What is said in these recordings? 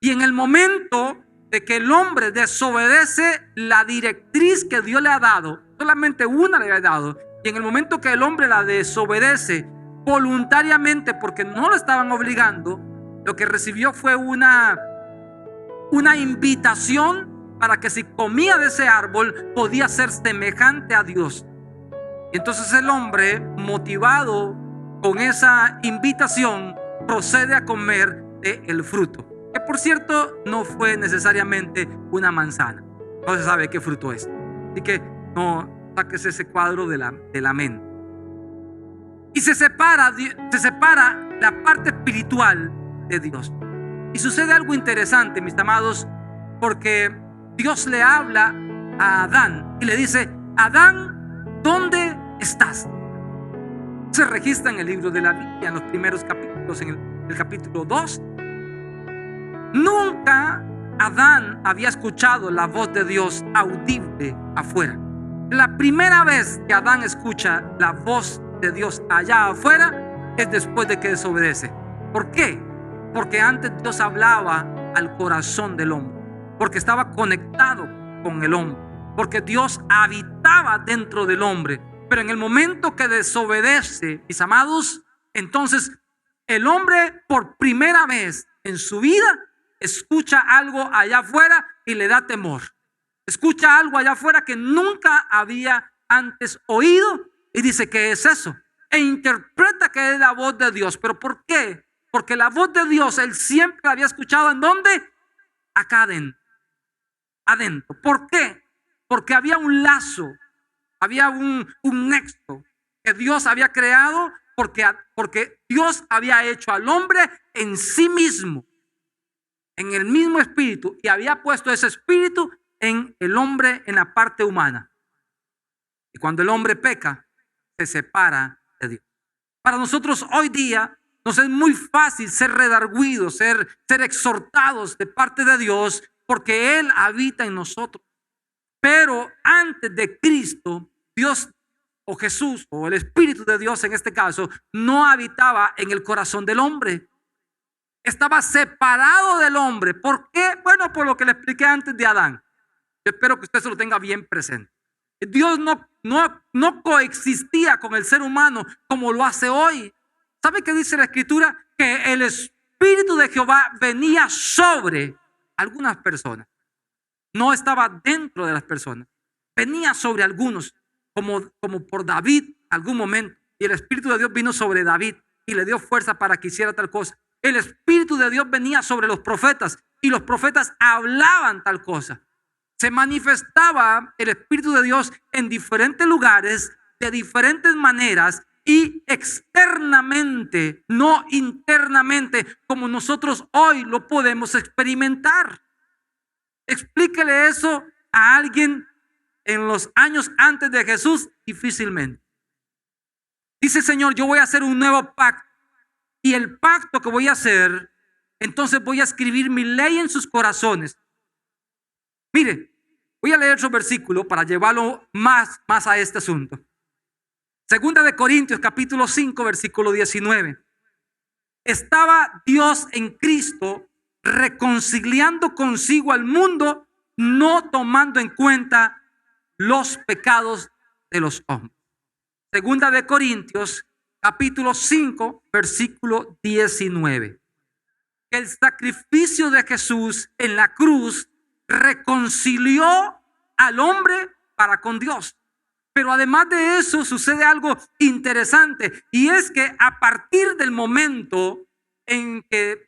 Y en el momento de que el hombre desobedece la directriz que Dios le ha dado, solamente una le ha dado, y en el momento que el hombre la desobedece voluntariamente porque no lo estaban obligando, lo que recibió fue una invitación para que si comía de ese árbol podía ser semejante a Dios. Y entonces el hombre, motivado con esa invitación, procede a comer del fruto, que por cierto no fue necesariamente una manzana. No se sabe qué fruto es, así que no saques ese cuadro de la mente. Y se separa la parte espiritual de Dios. Y sucede algo interesante, mis amados, porque Dios le habla a Adán y le dice: Adán, ¿dónde estás? Se registra en el libro de la Biblia, en los primeros capítulos, en el capítulo 2. Nunca Adán había escuchado la voz de Dios audible afuera. La primera vez que Adán escucha la voz de Dios allá afuera es después de que desobedece. ¿Por qué? Porque antes Dios hablaba al corazón del hombre, porque estaba conectado con el hombre, porque Dios habitaba dentro del hombre. Pero en el momento que desobedece, mis amados, entonces el hombre por primera vez en su vida escucha algo allá afuera y le da temor. Escucha algo allá afuera que nunca había antes oído y dice: ¿qué es eso? E interpreta que es la voz de Dios. ¿Pero por qué? Porque la voz de Dios él siempre la había escuchado. ¿En dónde? Acá adentro. ¿Por qué? Porque había un lazo, había un nexo que Dios había creado, porque Dios había hecho al hombre en sí mismo, en el mismo espíritu, y había puesto ese espíritu en el hombre, en la parte humana. Y cuando el hombre peca, se separa de Dios. Para nosotros hoy día nos es muy fácil ser redarguidos, ser exhortados de parte de Dios, porque Él habita en nosotros. Pero antes de Cristo, Dios o Jesús o el Espíritu de Dios en este caso no habitaba en el corazón del hombre. Estaba separado del hombre. ¿Por qué? Bueno, por lo que le expliqué antes de Adán. Yo espero que usted se lo tenga bien presente. Dios no coexistía con el ser humano como lo hace hoy. ¿Sabe qué dice la Escritura? Que el Espíritu de Jehová venía sobre algunas personas. No estaba dentro de las personas. Venía sobre algunos, como por David algún momento. Y el Espíritu de Dios vino sobre David y le dio fuerza para que hiciera tal cosa. El Espíritu de Dios venía sobre los profetas y los profetas hablaban tal cosa. Se manifestaba el Espíritu de Dios en diferentes lugares, de diferentes maneras y externamente, no internamente, como nosotros hoy lo podemos experimentar. Explíquele eso a alguien en los años antes de Jesús, difícilmente. Dice el Señor: yo voy a hacer un nuevo pacto, y el pacto que voy a hacer, entonces voy a escribir mi ley en sus corazones. Mire, voy a leer otro versículo para llevarlo más a este asunto. Segunda de Corintios capítulo 5 versículo 19. Estaba Dios en Cristo reconciliando consigo al mundo, no tomando en cuenta los pecados de los hombres. Segunda de Corintios capítulo 5 versículo 19. El sacrificio de Jesús en la cruz reconcilió al hombre para con Dios. Pero además de eso sucede algo interesante, y es que a partir del momento en que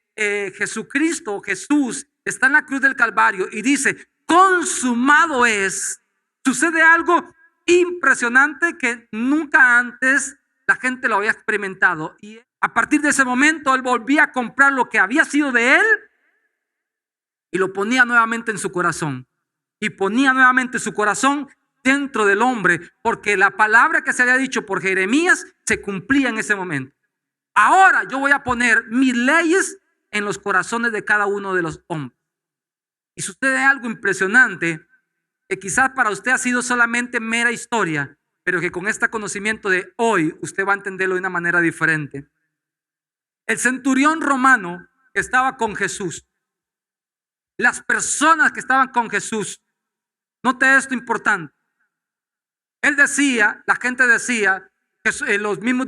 Jesús está en la cruz del Calvario y dice: consumado es, sucede algo impresionante que nunca antes la gente lo había experimentado. Y a partir de ese momento él volvía a comprar lo que había sido de él y lo ponía nuevamente en su corazón. Y ponía nuevamente su corazón dentro del hombre, porque la palabra que se había dicho por Jeremías se cumplía en ese momento. Ahora yo voy a poner mis leyes en los corazones de cada uno de los hombres. Y sucede algo impresionante, que quizás para usted ha sido solamente mera historia, pero que con este conocimiento de hoy usted va a entenderlo de una manera diferente. El centurión romano que estaba con Jesús las personas que estaban con Jesús. Note esto importante. Él decía, la gente decía, los mismos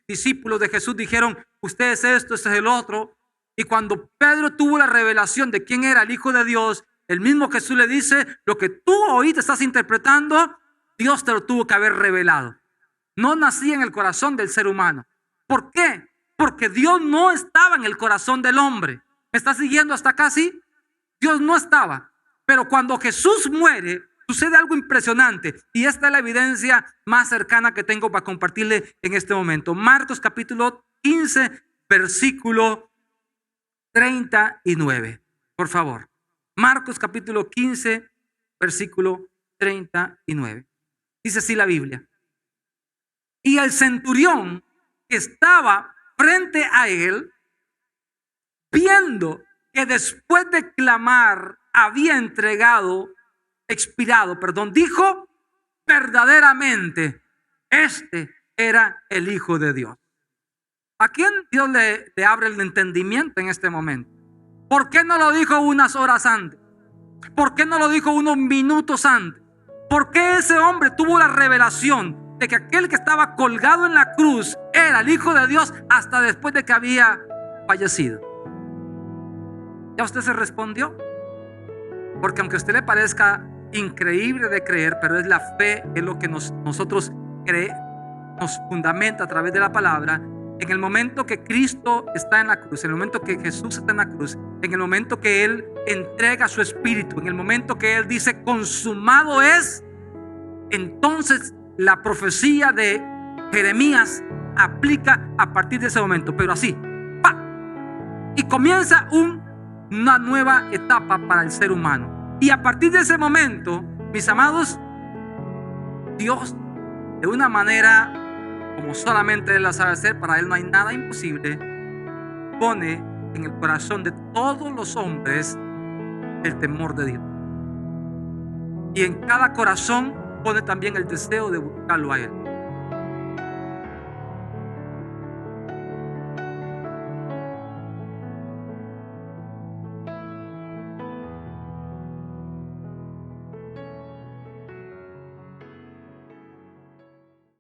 discípulos de Jesús dijeron, usted es esto, este es el otro. Y cuando Pedro tuvo la revelación de quién era el Hijo de Dios, el mismo Jesús le dice, lo que tú ahorita estás interpretando, Dios te lo tuvo que haber revelado. No nacía en el corazón del ser humano. ¿Por qué? Porque Dios no estaba en el corazón del hombre. ¿Me está siguiendo hasta acá? Sí. Dios no estaba. Pero cuando Jesús muere, sucede algo impresionante. Y esta es la evidencia más cercana que tengo para compartirle en este momento. Marcos capítulo 15, versículo 39. Por favor. Marcos capítulo 15, versículo 39. Dice así la Biblia. Y el centurión que estaba frente a él, viendo que después de clamar había expirado, dijo, verdaderamente, este era el Hijo de Dios. ¿A quién Dios le abre el entendimiento en este momento? ¿Por qué no lo dijo unas horas antes? ¿Por qué no lo dijo unos minutos antes? ¿Por qué ese hombre tuvo la revelación de que aquel que estaba colgado en la cruz era el Hijo de Dios hasta después de que había fallecido? ¿Ya usted se respondió? Porque aunque a usted le parezca increíble de creer, pero es la fe, es lo que nosotros nos fundamenta a través de la palabra. En el momento que Cristo está en la cruz, en el momento que Jesús está en la cruz, en el momento que Él entrega su espíritu, en el momento que Él dice consumado es, entonces la profecía de Jeremías aplica a partir de ese momento. Pero así, ¡pa! Y comienza una nueva etapa para el ser humano. Y a partir de ese momento, mis amados, Dios, de una manera como solamente Él la sabe hacer, para Él no hay nada imposible, pone en el corazón de todos los hombres el temor de Dios. Y en cada corazón pone también el deseo de buscarlo a Él.